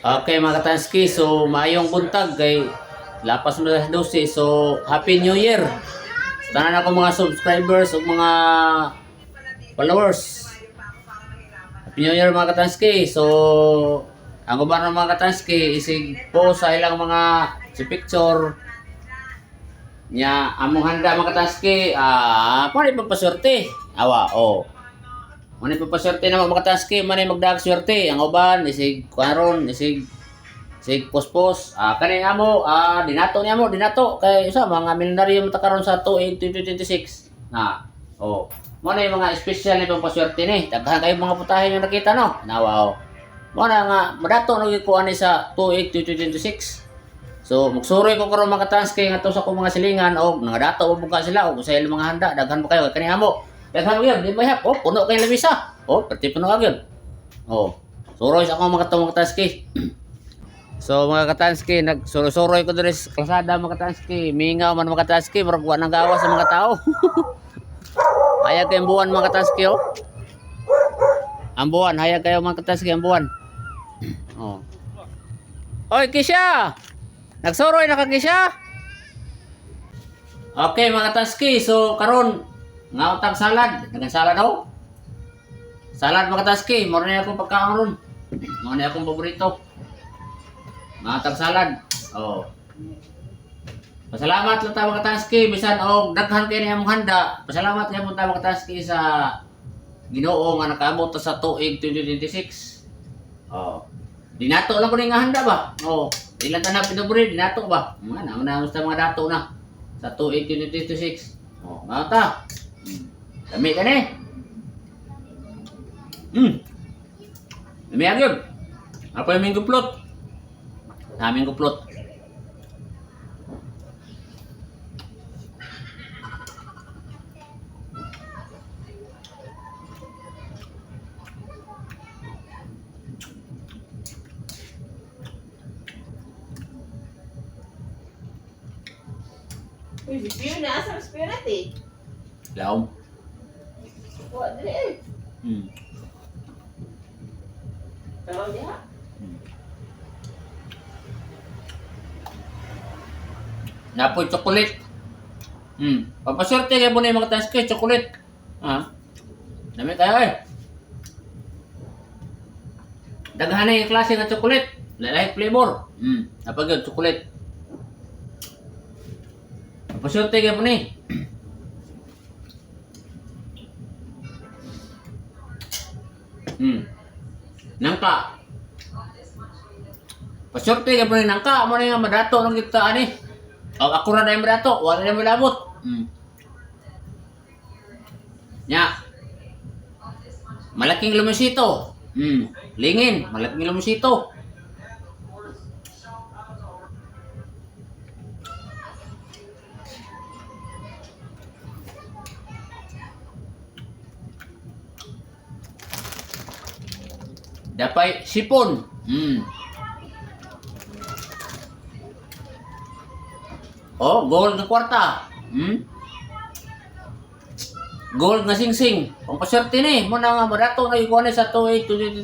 Okay mga katanski, so maayong buntag kay lapas mo sa 12. So Happy New Year. Tanan ako mga subscribers ug mga followers. Happy New Year mga katanski. So ang uban ng mga katanski isig po sa ilang mga si picture nya among handa mga katanski pwede magpaswerte. Awa, oh. Mani papaswerte na mga taski, mani magdag swerte. Ang uban isig karon isig pospos. Kani amo dinato niya mo, dinato kay sa mga milyonaryo mata karon sa 2026. Oh. Mo na yung mga special ni pampaswerte ni. Daghan kay mga putahe yung nakita no. Wow. Mo na nga madato no gikuan ni sa 2026. So magsuroy ko karon mga taski ngadto sa akong mga silingan og nagadato og buka sila og sa ilang mga handa daghan pa kayo kani amo. Daghan mo yun, di ba hap? Oh, puno kayo labisa. Oh, pati puno agad. Oh, suroy sa akong mga taski. So mga katanski, nagsuroy ko dito sa kalsada mga katanski. Mingaw man mga katanski, marag wa nang gawa sa mga tao. Hayag kayong buwan mga katanski, oh. Ang buwan, hayag kayo mga katanski, ang buwan. Oh. Oy, Kisha! Nagsuroy na ka, Kisha? Okay mga katanski, so karon nga utang salad, dagang salad daw. Salad mga taski, mo na akong pagkaon ron. Mo na akong paborito. Nga utang salad. Oh. Pasalamat lang ta mga taski bisan og daghan kay niyang handa. Pasalamat gyud ta mga taski sa Ginoo nga nakaabot ta sa tuig 2026. Oh. Dinato lang ko ni nga handa ba? Oh. Ilan ta na pinobri dinato ba? Mga na gusto mga dato na sa tuig 2026. Oh, nga ta. Dami ka ni. Dami agad. Apa yung minggu plot? Minggu plot. Uy, spiyo na asam spiyo natin. Laom. Wah, dire. Tawag dia. Napoy chocolate. Papaswerte kayo muna yung mga taski, chocolate. Dami kayo eh. Daghan na yung klase ng chocolate. Lalahit flavor. Napag yun, chocolate. Papaswerte kayo muna eh. Nangka. Pasyurte ka po ni nangka. Mo na yung madato nung kita ani. Ako na yung madato. Wala na yung malabot. Nya. Malaking lumusito. Lingin. Malaking lumusito. Dapat sipon. Oh, gold na kwarta. Gold na singsing. Pampaswerte ni. Mo na nga madato na ikuha sa 2026.